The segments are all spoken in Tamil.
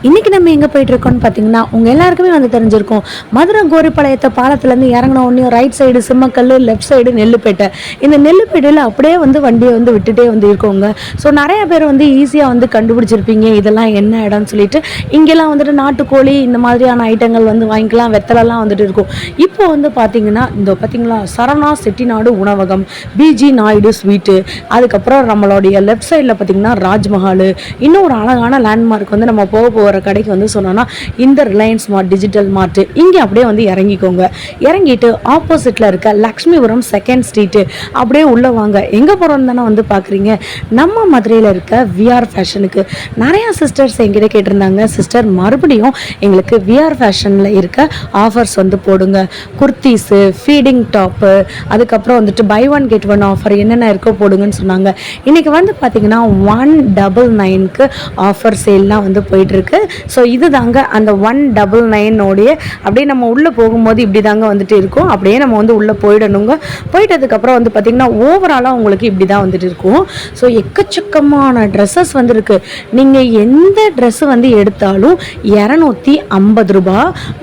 இன்றைக்கி நம்ம எங்கே போயிட்டுருக்கோன்னு பார்த்தீங்கன்னா உங்கள் எல்லாருக்குமே வந்து தெரிஞ்சிருக்கும். மதுரை கோரிப்பாளையத்தை பாலத்துலேருந்து இறங்கின உடனே right side Simmakkal, left side Nelpettai. இந்த நெல்லுப்பேட்டையில் அப்படியே வந்து வண்டியை வந்து விட்டுட்டே வந்து இருக்கோங்க. ஸோ நிறைய பேர் வந்து ஈஸியாக வந்து கண்டுபிடிச்சிருப்பீங்க இதெல்லாம் என்ன இடம்னு சொல்லிட்டு. இங்கெல்லாம் வந்துட்டு நாட்டுக்கோழி இந்த மாதிரியான ஐட்டங்கள் வந்து வாங்கிக்கலாம், வெத்தலைலாம் வந்துட்டு இருக்கும். இப்போ வந்து பார்த்தீங்கன்னா இந்த பார்த்தீங்களா சரவணா செட்டிநாடு உணவகம், பிஜி நாயுடு ஸ்வீட்டு, அதுக்கப்புறம் நம்மளுடைய லெஃப்ட் சைடில் பார்த்தீங்கன்னா ராஜ்மஹால். இன்னும் ஒரு அழகான லேண்ட்மார்க் வந்து நம்ம போகிற கடைக்கு வந்து சொன்னோன்னா இந்த ரிலையன்ஸ் மார்ட், டிஜிட்டல் மார்ட். இங்கே அப்படியே வந்து இறங்கிக்கோங்க. இறங்கிட்டு ஆப்போசிட்டில் இருக்க லக்ஷ்மிபுரம் செகண்ட் ஸ்ட்ரீட்டு அப்படியே உள்ளே வாங்க. எங்கே போகிறோன்னு தானே வந்து பார்க்குறீங்க, நம்ம மதுரையில் இருக்க விஆர் ஃபேஷனுக்கு. நிறையா சிஸ்டர்ஸ் என்கிட்ட கேட்டிருந்தாங்க, சிஸ்டர் மறுபடியும் எங்களுக்கு விஆர் ஃபேஷனில் இருக்க ஆஃபர்ஸ் வந்து போடுங்க, குர்த்தீஸு, ஃபீடிங் டாப்பு, அதுக்கப்புறம் வந்துட்டு buy one get one offer என்னென்ன இருக்கோ போடுங்கன்னு சொன்னாங்க. இன்றைக்கி வந்து பார்த்திங்கன்னா 199க்கு ஆஃபர் சேல்லாம் வந்து போயிட்டுருக்கு. ஸோ இது தாங்க அந்த 199 அப்படியே நம்ம உள்ளே போகும்போது இப்படி தாங்க வந்துட்டு இருக்கும். அப்படியே நம்ம வந்து உள்ளே போயிடணுங்க. போயிட்டதுக்கப்புறம் வந்து பார்த்திங்கன்னா ஓவராலாக உங்களுக்கு இப்படி தான் வந்துட்டு இருக்கும். ஸோ எக்கச்சக்கமான ட்ரெஸ்ஸஸ் வந்துருக்கு. நீங்கள் எந்த ட்ரெஸ்ஸு வந்து எடுத்தாலும் 250 ரூபா,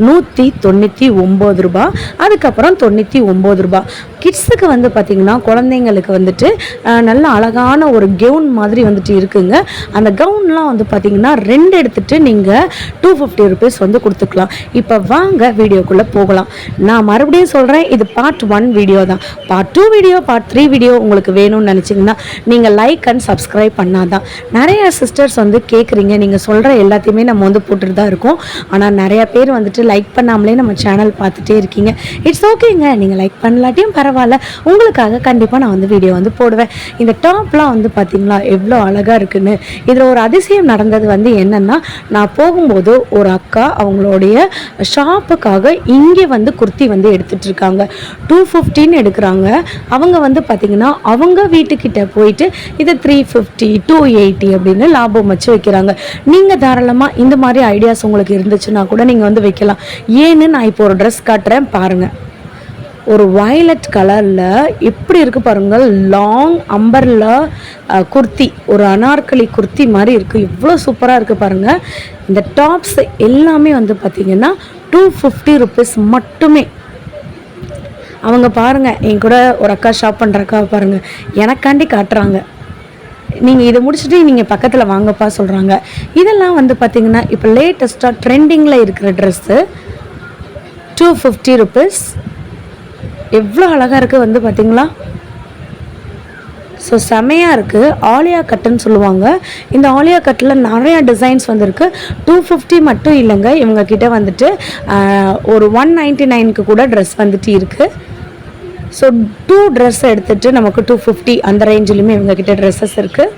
199 ரூபா, அதுக்கப்புறம் 99 ரூபா. கிட்ஸுக்கு வந்து பார்த்திங்கன்னா குழந்தைங்களுக்கு வந்துட்டு நல்ல அழகான ஒரு கவுன் மாதிரி வந்துட்டு இருக்குங்க. அந்த கவுன்லாம் வந்து பார்த்திங்கன்னா 2 எடுத்துகிட்டு நீங்கள் 250 ருபீஸ் வந்து கொடுத்துக்கலாம். இப்போ வாங்க வீடியோக்குள்ளே போகலாம். நான் மறுபடியும் சொல்கிறேன், இது பார்ட் 1 வீடியோ தான். பார்ட் 2 வீடியோ, பார்ட் 3 வீடியோ உங்களுக்கு வேணும்னு நினச்சிங்கன்னா நீங்கள் லைக் அண்ட் சப்ஸ்கிரைப் பண்ணாதான். நிறைய சிஸ்டர்ஸ் வந்து கேட்குறீங்க, நீங்கள் சொல்கிற எல்லாத்தையுமே நம்ம வந்து போட்டுட்டு தான் இருக்கோம். ஆனால் நிறையா பேர் வந்துட்டு லைக் பண்ணாமலே நம்ம சேனல் பார்த்துட்டே இருக்கீங்க. இட்ஸ் ஓகேங்க, நீங்கள் லைக் பண்ணலாட்டியும் பரவாயில்ல, உங்களுக்காக கண்டிப்பாக நான் வந்து வீடியோ வந்து போடுவேன். இந்த டாப்லாம் வந்து பார்த்திங்களா எவ்வளோ அழகாக இருக்குன்னு. இதில் ஒரு அதிசயம் நடந்தது வந்து என்னென்னா, நான் போகும்போது ஒரு அக்கா அவங்களுடைய ஷாப்புக்காக இங்கே வந்து குர்த்தி வந்து எடுத்துகிட்டு இருக்காங்க. 250 எடுக்கிறாங்க. அவங்க வந்து பார்த்திங்கன்னா அவங்க வீட்டுக்கிட்ட போயிட்டு இதை 350, 280 அப்படின்னு லாபம் வச்சு வைக்கிறாங்க. நீங்கள் தாராளமாக இந்த மாதிரி ஐடியாஸ் உங்களுக்கு இருந்துச்சுன்னா கூட நீங்கள் வந்து வைக்கலாம். ஏன்னு நான் இப்போ ஒரு ட்ரெஸ் காட்டுறேன் பாருங்கள். ஒரு வயலட் கலரில் எப்படி இருக்குது பாருங்கள், லாங் அம்பர்லா குர்த்தி, ஒரு அனார்கலி குர்த்தி மாதிரி இருக்குது. இவ்வளோ சூப்பராக இருக்குது பாருங்கள். இந்த டாப்ஸ் எல்லாமே வந்து பார்த்திங்கன்னா 250 ருபீஸ் மட்டுமே. அவங்க பாருங்கள், என் கூட ஒரு அக்கா ஷாப் பண்ணுறக்கா பாருங்கள், எனக்காண்டி காட்டுறாங்க. நீங்கள் இதை முடிச்சுட்டு நீங்கள் பக்கத்தில் வாங்கப்பா சொல்கிறாங்க. இதெல்லாம் வந்து பார்த்திங்கன்னா இப்போ லேட்டஸ்ட்டாக ட்ரெண்டிங்கில் இருக்கிற ட்ரெஸ்ஸு 250 ருபீஸ். எவ்வளோ அழகாக இருக்குது வந்து பார்த்திங்களா. ஸோ செமையாக இருக்குது. ஆலியா கட்டுன்னு சொல்லுவாங்க. இந்த ஆலியா கட்டில் நிறையா டிசைன்ஸ் வந்துருக்கு. 250 மட்டும் இல்லைங்க, இவங்கக்கிட்ட வந்துட்டு ஒரு 199க்கு கூட ட்ரெஸ் வந்துட்டு இருக்குது. ஸோ 2 ட்ரெஸ் எடுத்துகிட்டு நமக்கு 250 அந்த ரேஞ்சிலுமே இவங்கக்கிட்ட ட்ரெஸ்ஸஸ் இருக்குது.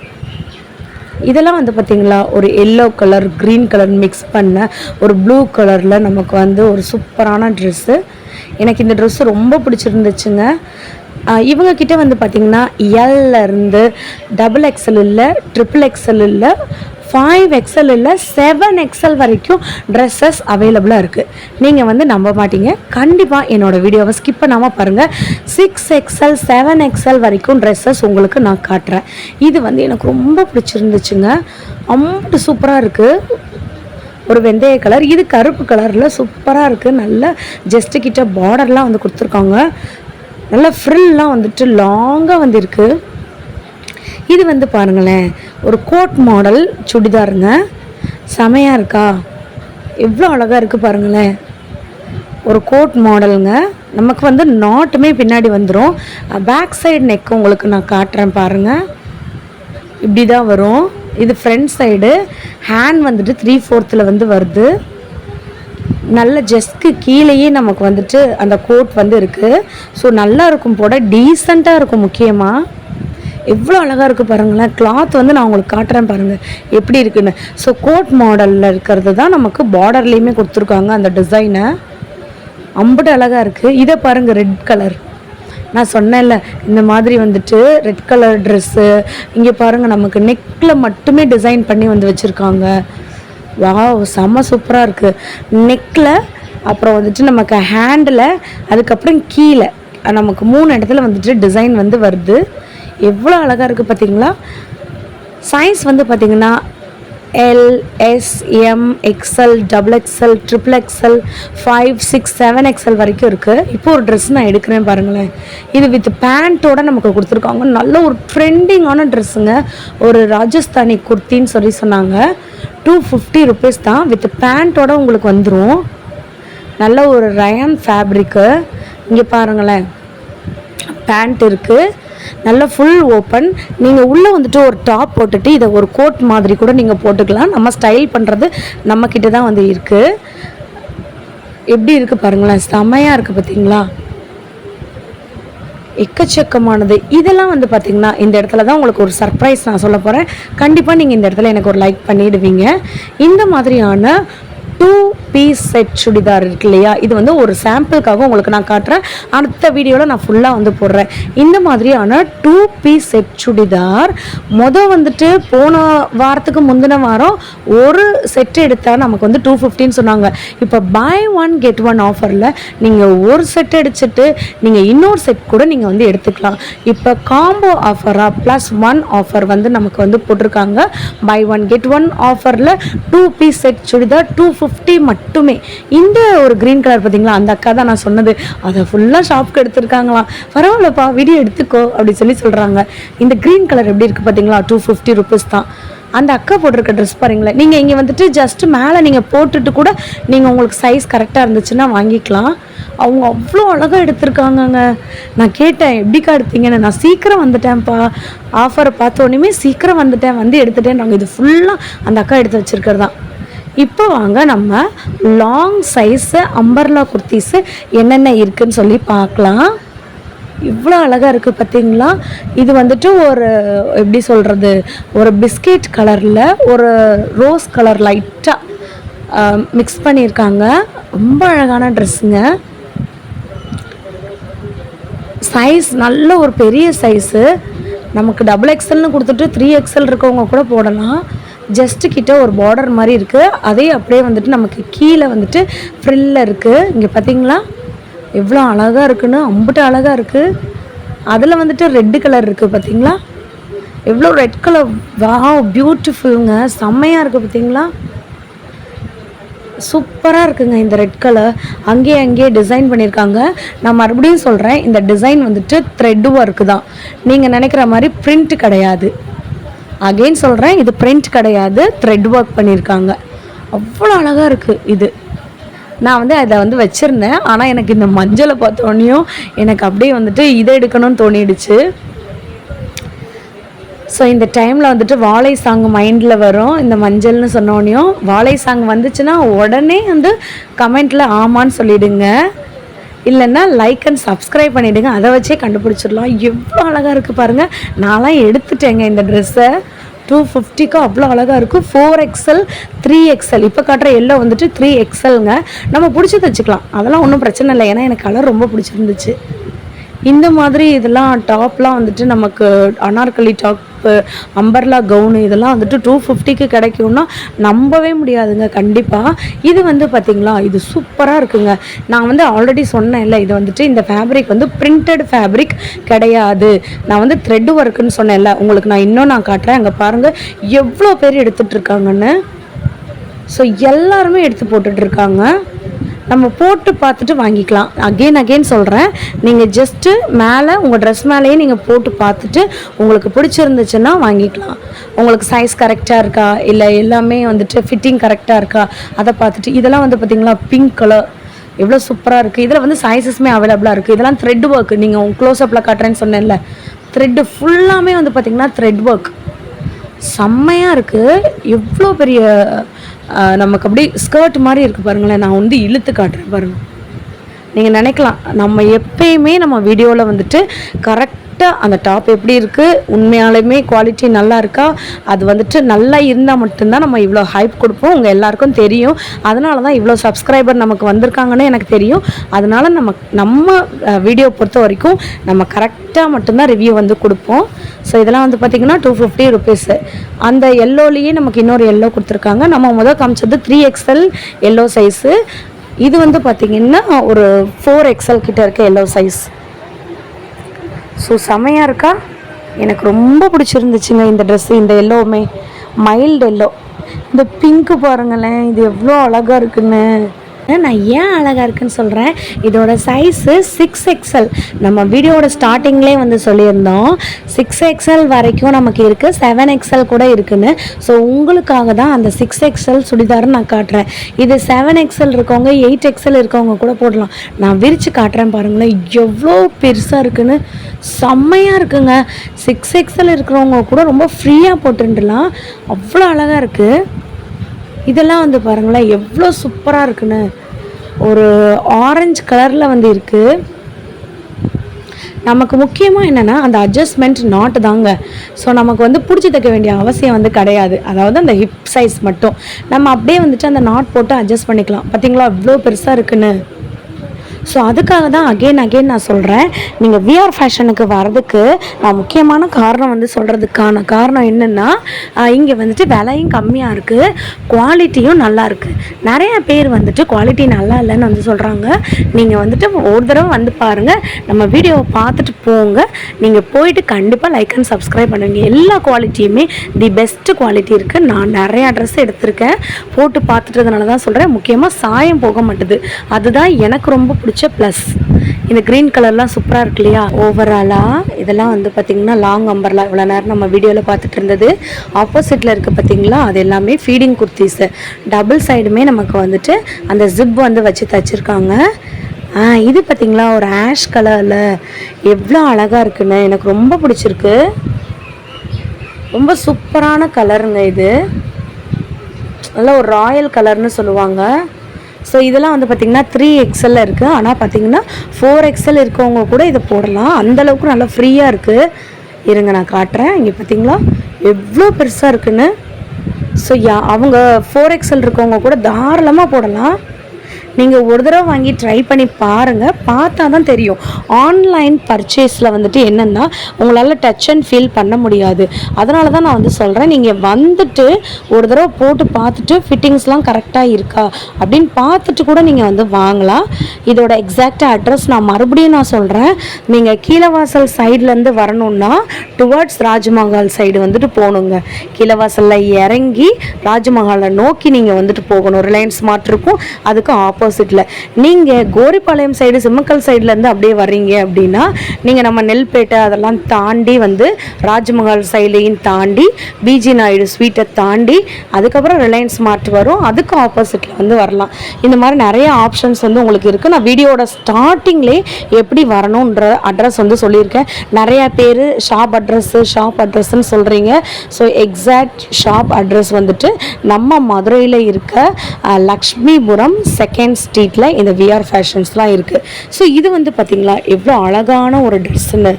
இதெல்லாம் வந்து பார்த்திங்களா ஒரு yellow colour, green colour mix பண்ண ஒரு ப்ளூ கலரில் நமக்கு வந்து ஒரு சூப்பரான ட்ரெஸ்ஸு. எனக்கு இந்த ட்ரெஸ்ஸு ரொம்ப பிடிச்சிருந்துச்சுங்க. இவங்கக்கிட்ட வந்து பார்த்திங்கன்னா எல்லேருந்து XXL இல்லை, XXL இல்லை, 5XL இல்லை, 7XL வரைக்கும் ட்ரெஸ்ஸஸ் அவைலபிளாக இருக்குது. நீங்கள் வந்து நம்ப மாட்டீங்க, கண்டிப்பாக என்னோடய வீடியோவை ஸ்கிப் பண்ணாமல் பாருங்கள். 6XL, 7XL வரைக்கும் ட்ரெஸ்ஸஸ் உங்களுக்கு நான் காட்டுறேன். இது வந்து எனக்கு ரொம்ப பிடிச்சிருந்துச்சுங்க. ரொம்ப சூப்பராக இருக்குது. ஒரு வெந்தய கலர், இது கருப்பு கலரில் சூப்பராக இருக்குது. நல்ல ஜஸ்ட்டு கிட்ட பார்டர்லாம் வந்து கொடுத்துருக்காங்க. நல்ல ஃப்ரில்லாம் வந்துட்டு லாங்காக வந்து இருக்குது. இது வந்து பாருங்களேன், ஒரு கோட் மாடல் சுடிதாருங்க. செமையாக இருக்கா, எவ்வளோ அழகாக இருக்குது பாருங்களேன். ஒரு கோட் மாடலுங்க. நமக்கு வந்து நாட்டுமே பின்னாடி வந்துடும். பேக் சைடு நெக் உங்களுக்கு நான் காட்டுறேன் பாருங்கள். இப்படி தான் வரும். இது ஃப்ரண்ட் சைடு. ஹேண்ட் வந்துட்டு 3/4 வந்து வருது. நல்ல ஜஸ்ட்க்கு கீழேயே நமக்கு வந்துட்டு அந்த கோட் வந்து இருக்குது. ஸோ நல்லா இருக்கும், போட டீசெண்டாக இருக்கும். முக்கியமாக எவ்வளோ அழகாக இருக்குது பாருங்களேன். கிளாத் வந்து நான் உங்களுக்கு காட்டுறேன் பாருங்கள் எப்படி இருக்குன்னு. ஸோ கோட் மாடலில் இருக்கிறது தான் நமக்கு பார்டர்லேயுமே கொடுத்துருக்காங்க அந்த டிசைனை. அம்புட்டு அழகாக இருக்குது. இதை பாருங்கள், ரெட் கலர். நான் சொன்னேன்ல இந்த மாதிரி வந்துட்டு ரெட் கலர் ட்ரெஸ்ஸு. இங்கே பாருங்கள், நமக்கு நெக்கில் மட்டுமே டிசைன் பண்ணி வந்து வச்சுருக்காங்க. வாவ், செம்ம சூப்பராக இருக்குது. நெக்கில், அப்புறம் வந்துட்டு நமக்கு ஹேண்டில், அதுக்கப்புறம் கீழே நமக்கு 3 இடத்துல வந்துட்டு டிசைன் வந்து வருது. எவ்வளோ அழகாக இருக்குது பார்த்திங்களா. சைஸ் வந்து பார்த்திங்கன்னா L, S, M, XL, double XL, triple XL, 5, 6, 7 XL வரைக்கும் இருக்குது. இப்போ ஒரு ட்ரெஸ் நான் எடுக்கிறேன் பாருங்களேன். இது வித் பேண்ட்டோட நமக்கு கொடுத்துருக்காங்க. நல்ல ஒரு ட்ரெண்டிங்கான ட்ரெஸ்ஸுங்க. ஒரு ராஜஸ்தானி குர்த்தின்னு சொன்னாங்க. 250 rupees தான். வித் பேண்ட்டோட உங்களுக்கு வந்துடும். நல்ல ஒரு ரயான் ஃபேப்ரிக்கு. இங்கே பாருங்களேன், பேண்ட் இருக்குது, நல்ல ஃபுல் ஓப்பன். நீங்கள் உள்ளே வந்துட்டு ஒரு டாப் போட்டுட்டு இதை ஒரு கோட் மாதிரி கூட நீங்கள் போட்டுக்கலாம். நம்ம ஸ்டைல் பண்ணுறது நம்மக்கிட்ட தான் வந்து இருக்குது. எப்படி இருக்குது பாருங்களேன், செமையாக இருக்குது பார்த்தீங்களா, எக்கச்சக்கமானது. இதெல்லாம் வந்து பார்த்திங்கன்னா இந்த இடத்துல தான் உங்களுக்கு ஒரு சர்ப்ரைஸ் நான் சொல்ல போகிறேன். கண்டிப்பாக நீங்கள் இந்த இடத்துல எனக்கு ஒரு லைக் பண்ணிவிடுவீங்க. இந்த மாதிரியான 2 பீஸ் செட் சுடிதார் இருக்கு இல்லையா, இது வந்து ஒரு சாம்பிளுக்காக உங்களுக்கு நான் காட்டுறேன். அடுத்த வீடியோவில் நான் ஃபுல்லாக வந்து போடுறேன். இந்த மாதிரியான 2 பீஸ் செட் சுடிதார் வந்துட்டு போன வாரத்துக்கு முந்தின வாரம் ஒரு செட் எடுத்தால் நமக்கு வந்து 250 சொன்னாங்க. இப்போ buy 1 get 1 ஆஃபரில் நீங்கள் ஒரு செட் அடிச்சுட்டு நீங்கள் இன்னொரு செட் கூட நீங்கள் வந்து எடுத்துக்கலாம். இப்போ காம்போ ஆஃபராக +1 ஆஃபர் வந்து நமக்கு வந்து போட்டிருக்காங்க. buy 1 get 1 ஆஃபரில் 2 பீஸ் செட் சுடிதார் 250 மட்டுமே. இந்த ஒரு க்ரீன் கலர் பார்த்தீங்களா, அந்த அக்கா தான் நான் சொன்னது. அதை ஃபுல்லாக ஷாப்புக்கு எடுத்துருக்காங்களாம். பரவாயில்லப்பா, வீடியோ எடுத்துக்கோ அப்படி சொல்கிறாங்க. இந்த க்ரீன் கலர் எப்படி இருக்குது பார்த்தீங்களா, 250 rupees தான். அந்த அக்கா போட்டிருக்க ட்ரெஸ் பாருங்களேன். நீங்கள் இங்கே வந்துட்டு ஜஸ்ட்டு மேலே நீங்கள் போட்டுட்டு கூட நீங்கள் உங்களுக்கு சைஸ் கரெக்டாக இருந்துச்சுன்னா வாங்கிக்கலாம். அவங்க அவ்வளோ அழகாக எடுத்திருக்காங்கங்க. நான் கேட்டேன், எப்படிக்கா எடுத்தீங்கன்னு. நான் சீக்கிரம் வந்துட்டேன்ப்பா, ஆஃபரை பார்த்தோன்னே சீக்கிரம் வந்துட்டேன், வந்து எடுத்துட்டேன். நாங்கள் இது ஃபுல்லாக அந்த அக்கா எடுத்து வச்சுருக்கிறது தான். இப்போ வாங்க நம்ம லாங் சைஸு அம்பர்லா குர்த்திஸு என்னென்ன இருக்குதுன்னு சொல்லி பார்க்கலாம். இவ்வளோ அழகாக இருக்குது பார்த்தீங்களா. இது வந்துட்டு ஒரு எப்படி சொல்கிறது, ஒரு பிஸ்கெட் கலரில் ஒரு ரோஸ் கலர் லைட்டாக மிக்ஸ் பண்ணியிருக்காங்க. ரொம்ப அழகான ட்ரெஸ்ஸுங்க. சைஸ் நல்ல ஒரு பெரிய சைஸு. நமக்கு டபுள் எக்ஸ்எல்னு கொடுத்துட்டு 3 எக்ஸ்எல் இருக்கவங்க கூட போடலாம். ஜஸ்ட்டு கிட்ட ஒரு பார்டர் மாதிரி இருக்குது. அதே அப்படியே வந்துட்டு நமக்கு கீழே வந்துட்டு ஃப்ரில்ல இருக்குது. இங்கே பார்த்தீங்களா எவ்வளோ அழகாக இருக்குன்னு, அம்புட்டு அழகாக இருக்குது. அதில் வந்துட்டு ரெட்டு கலர் இருக்குது பார்த்தீங்களா, எவ்வளோ ரெட் கலர், வாவ் பியூட்டிஃபுல்லுங்க, செம்மையாக இருக்குது பார்த்தீங்களா, சூப்பராக இருக்குங்க. இந்த ரெட் கலர் அங்கேயே டிசைன் பண்ணியிருக்காங்க. நான் மறுபடியும் சொல்கிறேன், இந்த டிசைன் வந்துட்டு த்ரெட் ஒர்க்கு தான். நீங்கள் நினைக்கிற மாதிரி பிரிண்ட் கிடையாது. அகெயின் சொல்கிறேன், இது பிரிண்ட் கிடையாது, த்ரெட் ஒர்க் பண்ணியிருக்காங்க. அவ்வளோ அழகாக இருக்குது. இது நான் வந்து அதை வந்து வச்சுருந்தேன். ஆனால் எனக்கு இந்த மஞ்சளை பார்த்தோன்னையும் எனக்கு அப்படியே வந்துட்டு இதை எடுக்கணும்னு தோணிடுச்சு. ஸோ இந்த டைமில் வந்துட்டு வாழை சாங் மைண்டில் வரும். இந்த மஞ்சள்னு சொன்னோன்னையும் வாழை சாங் வந்துச்சுன்னா உடனே வந்து கமெண்ட்டில் ஆமான்னு சொல்லிவிடுங்க, இல்லைன்னா லைக் அண்ட் சப்ஸ்கிரைப் பண்ணிவிடுங்க. அதை வச்சே கண்டுபிடிச்சிடலாம். எவ்வளோ அழகாக இருக்குது பாருங்கள். நான்லாம் எடுத்துட்டேங்க இந்த ட்ரெஸ்ஸை. 250க்கு அவ்வளோ அழகாக இருக்குது. 4 எக்ஸ்எல் 3 எக்ஸ்எல். இப்போ காட்டுற எல்லோ வந்துட்டு 3 எக்ஸ்எல்ங்க. நம்ம பிடிச்சி தைச்சிக்கலாம், அதெல்லாம் ஒன்றும் பிரச்சனை இல்லை. ஏன்னா எனக்கு கலர் ரொம்ப பிடிச்சிருந்துச்சு. இந்த மாதிரி இதெல்லாம் டாப்லாம் வந்துட்டு நமக்கு அனார்கலி டாப்பு, அம்பர்லா கவுனு இதெல்லாம் வந்துட்டு 250க்கு கிடைக்கும்னா நம்பவே முடியாதுங்க கண்டிப்பாக. இது வந்து பார்த்திங்களா, இது சூப்பராக இருக்குங்க. நான் வந்து ஆல்ரெடி சொன்னேன்ல, இது வந்துட்டு இந்த ஃபேப்ரிக் வந்து பிரிண்டட் ஃபேப்ரிக் கிடையாது. நான் வந்து த்ரெட் ஒர்க்குன்னு சொன்னேன்ல, உங்களுக்கு நான் காட்டுறேன். அங்கே பாருங்கள் எவ்வளோ பேர் எடுத்துகிட்டு இருக்காங்கன்னு. ஸோ எல்லாருமே எடுத்து போட்டுட்ருக்காங்க. நம்ம போட்டு பார்த்துட்டு வாங்கிக்கலாம். அகெயின் சொல்கிறேன், நீங்கள் ஜஸ்ட்டு மேலே உங்கள் ட்ரெஸ் மேலேயே நீங்கள் போட்டு பார்த்துட்டு உங்களுக்கு பிடிச்சிருந்துச்சுன்னா வாங்கிக்கலாம். உங்களுக்கு சைஸ் கரெக்டாக இருக்கா, இல்லை எல்லாமே வந்துட்டு ஃபிட்டிங் கரெக்டாக இருக்கா அதை பார்த்துட்டு. இதெல்லாம் வந்து பார்த்திங்களா பிங்க் கலர் எவ்வளோ சூப்பராக இருக்குது. இதில் வந்து சைஸஸுமே அவைலபிளாக இருக்குது. இதெல்லாம் த்ரெட் ஒர்க். நீங்கள் உங்கள் க்ளோஸ்அப்பில் காட்டுறேன்னு சொன்னேன்ல, த்ரெட்டு ஃபுல்லாமே வந்து பார்த்திங்கன்னா த்ரெட் ஒர்க் செம்மையாக இருக்குது. எவ்வளோ பெரிய நமக்கு அப்படி ஸ்கர்ட் மாதிரி இருக்குது பாருங்களேன். நான் வந்து இழுத்து காட்டுறேன் பாருங்கள். நீங்கள் நினைக்கலாம் நம்ம எப்பயுமே நம்ம வீடியோவில் வந்துட்டு கரெக்டாக அந்த டாப் எப்படி இருக்குது, உண்மையாலுமே குவாலிட்டி நல்லா இருக்கா, அது வந்துட்டு நல்லா இருந்தால் மட்டும்தான் நம்ம இவ்வளோ ஹைப் கொடுப்போம். உங்கள் எல்லாருக்கும் தெரியும். அதனால தான் இவ்வளோ சப்ஸ்கிரைபர் நமக்கு வந்திருக்காங்கன்னு எனக்கு தெரியும். அதனால் நம்ம வீடியோ பொறுத்த வரைக்கும் நம்ம கரெக்டாக மட்டும்தான் ரிவ்யூ வந்து கொடுப்போம். ஸோ இதெல்லாம் வந்து பார்த்திங்கன்னா 250 rupees. அந்த எல்லோலேயே நமக்கு இன்னொரு எல்லோ கொடுத்துருக்காங்க. நம்ம முதல் காமிச்சது 3 எக்ஸ்எல் எல்லோ சைஸு. இது வந்து பார்த்திங்கன்னா ஒரு 4 எக்ஸ்எல் கிட்ட இருக்க எல்லோ சைஸ். ஸோ செமையாக இருக்கா, எனக்கு ரொம்ப பிடிச்சிருந்துச்சுங்க இந்த ட்ரெஸ்ஸு. இந்த எல்லோவுமே மைல்டு எல்லோ. இந்த பிங்க்கு பாருங்களேன், இது எவ்வளோ அழகாக இருக்குன்னு. நான் ஏன் அழகாக இருக்குன்னு சொல்கிறேன், இதோட சைஸு 6XL. நம்ம வீடியோட ஸ்டார்டிங்லேயே வந்து சொல்லியிருந்தோம் 6XL வரைக்கும் நமக்கு இருக்குது, 7XL கூட இருக்குன்னு. ஸோ உங்களுக்காக தான் அந்த 6XL சுடிதார் நான் காட்டுறேன். இது 7XL இருக்கவங்க 8XL இருக்கவங்க கூட போடலாம். நான் விரித்து காட்டுறேன் பாருங்களேன், எவ்வளோ பெருசாக இருக்குன்னு. செம்மையாக இருக்குங்க. 6XL இருக்கிறவங்க கூட ரொம்ப ஃப்ரீயாக போட்டுடலாம், அவ்வளோ அழகாக இருக்குது. இதெல்லாம் வந்து பாருங்களேன் எவ்வளோ சூப்பராக இருக்குன்னு. ஒரு ஆரஞ்சு கலரில் வந்து இருக்குது. நமக்கு முக்கியமாக என்னென்னா அந்த அட்ஜஸ்ட்மெண்ட் நாட்டு தாங்க. ஸோ நமக்கு வந்து பிடிச்சி தைக்க வேண்டிய அவசியம் வந்து கிடையாது. அதாவது அந்த ஹிப் சைஸ் மட்டும் நம்ம அப்படியே வந்துட்டு அந்த நாட் போட்டு அட்ஜஸ்ட் பண்ணிக்கலாம். பார்த்தீங்களா எவ்வளோ பெருசாக இருக்குன்னு. ஸோ அதுக்காக தான் அகெயின் நான் சொல்கிறேன், நீங்கள் விஆர் ஃபேஷனுக்கு வர்றதுக்கு நான் முக்கியமான காரணம் வந்து சொல்கிறதுக்கான காரணம் என்னென்னா, இங்கே வந்துட்டு விலையும் கம்மியாக இருக்குது, குவாலிட்டியும் நல்லா இருக்குது. நிறையா பேர் வந்துட்டு குவாலிட்டி நல்லா இல்லைன்னு வந்து சொல்கிறாங்க. நீங்கள் வந்துட்டு ஒரு தடவை வந்து பாருங்கள், நம்ம வீடியோவை பார்த்துட்டு போங்க. நீங்கள் போயிட்டு கண்டிப்பாக லைக் அண்ட் சப்ஸ்கிரைப் பண்ணுவீங்க. எல்லா குவாலிட்டியுமே தி பெஸ்ட்டு குவாலிட்டி இருக்குது. நான் நிறையா ட்ரெஸ் எடுத்திருக்கேன், போட்டு பார்த்துட்டதுனால தான் சொல்கிறேன். முக்கியமாக சாயம் போக மாட்டுது, அதுதான் எனக்கு ரொம்ப பிடிச்ச ப்ளஸ். இந்த க்ரீன் கலர்லாம் சூப்பராக இருக்கு இல்லையா. ஓவராலாக இதெல்லாம் வந்து பார்த்திங்கன்னா லாங் அம்பர்லா. இவ்வளோ நேரம் நம்ம வீடியோவில் பார்த்துட்டு இருந்தது ஆப்போசிட்டில் இருக்குது பார்த்திங்களா, அது எல்லாமே ஃபீடிங் குர்த்திஸு. டபுள் சைடுமே நமக்கு வந்துட்டு அந்த ஜிப் வந்து வச்சு தைச்சிருக்காங்க. இது பார்த்திங்களா ஒரு ஆஷ் கலரில் எவ்வளோ அழகாக இருக்குன்னு, எனக்கு ரொம்ப பிடிச்சிருக்கு. ரொம்ப சூப்பரான கலருங்க இது, நல்ல ஒரு ராயல் கலர்னு சொல்லுவாங்க. ஸோ இதெல்லாம் வந்து பார்த்திங்கன்னா 3XL இருக்குது. ஆனால் பார்த்திங்கன்னா 4XL இருக்கவங்க கூட இதை போடலாம், அந்தளவுக்கு நல்லா ஃப்ரீயாக இருக்குது. இருங்க நான் காட்டுறேன். இங்கே பார்த்திங்களா எவ்வளோ பெருசாக இருக்குன்னு. ஸோ அவங்க 4XL இருக்கவங்க கூட தாராளமாக போடலாம். நீங்கள் ஒரு தடவை வாங்கி ட்ரை பண்ணி பாருங்கள், பார்த்தா தான் தெரியும். ஆன்லைன் பர்ச்சேஸில் வந்துட்டு என்னென்னா உங்களால் டச் அண்ட் ஃபீல் பண்ண முடியாது. அதனால தான் நான் வந்து சொல்கிறேன், நீங்கள் வந்துட்டு ஒரு தடவை போட்டு பார்த்துட்டு ஃபிட்டிங்ஸ்லாம் கரெக்டாக இருக்கா அப்படின்னு பார்த்துட்டு கூட நீங்கள் வந்து வாங்கலாம். இதோட எக்ஸாக்ட் அட்ரஸ் நான் மறுபடியும் நான் சொல்கிறேன். நீங்கள் கீழவாசல் சைட்லேருந்து வரணுன்னா டுவர்ட்ஸ் ராஜ்மஹால் சைடு வந்துட்டு போகணுங்க. கீழவாசலில் இறங்கி ராஜ்மஹாலை நோக்கி நீங்கள் வந்துட்டு போகணும். ரிலையன்ஸ் மார்ட் இருக்கும், அதுக்கு ஆப்போசிட்டில். நீங்கள் கோரிப்பாளையம் சைடு சிம்மக்கல் சைட்லேருந்து அப்படியே வர்றீங்க அப்படின்னா நீங்கள் நம்ம நெல்பேட்டை அதெல்லாம் தாண்டி வந்து ராஜ்மஹால் சைட்லையும் தாண்டி பிஜி நாயுடு ஸ்வீட்டை தாண்டி அதுக்கப்புறம் ரிலையன்ஸ் மார்ட் வரும், அதுக்கு ஆப்போசிட்டில் வந்து வரலாம். இந்த மாதிரி நிறைய ஆப்ஷன்ஸ் வந்து உங்களுக்கு இருக்குது. நான் வீடியோட ஸ்டார்டிங்லேயே எப்படி வரணுன்ற அட்ரஸ் வந்து சொல்லியிருக்கேன். நிறையா பேர் ஷாப் அட்ரஸ்ன்னு சொல்கிறீங்க. ஸோ எக்ஸாக்ட் ஷாப் அட்ரஸ் வந்துட்டு நம்ம மதுரையில் இருக்க லக்ஷ்மிபுரம் 2nd ஸ்ட்ரீட்டில் இந்த விஆர் ஃபேஷன்ஸ்லாம் இருக்குது. ஸோ இது வந்து பார்த்திங்களா எவ்வளோ அழகான ஒரு ட்ரெஸ்ஸுன்னு,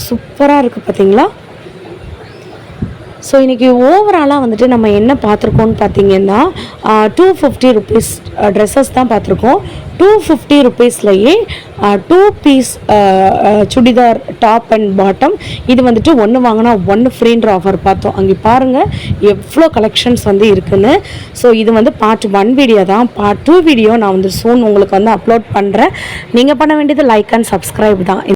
சூப்பராக இருக்குது பார்த்திங்களா. ஸோ இன்றைக்கி ஓவராலாக வந்துட்டு நம்ம என்ன பார்த்துருக்கோன்னு பார்த்தீங்கன்னா 250 rupees ட்ரெஸ்ஸஸ் தான் பார்த்துருக்கோம். 250 rupeesலையே 2 piece churidar top and bottom. இது வந்துட்டு ஒன்று வாங்கினா 1 ஃப்ரீன்ற ஆஃபர் பார்த்தோம். அங்கே பாருங்கள் எவ்வளோ கலெக்ஷன்ஸ் வந்து இருக்குன்னு. ஸோ இது வந்து பார்ட் 1 வீடியோ தான். பார்ட் 2 வீடியோ நான் வந்து சூன் உங்களுக்கு வந்து அப்லோட் பண்ணுறேன். நீங்கள் பண்ண வேண்டியது லைக் அண்ட் சப்ஸ்கிரைப் தான்.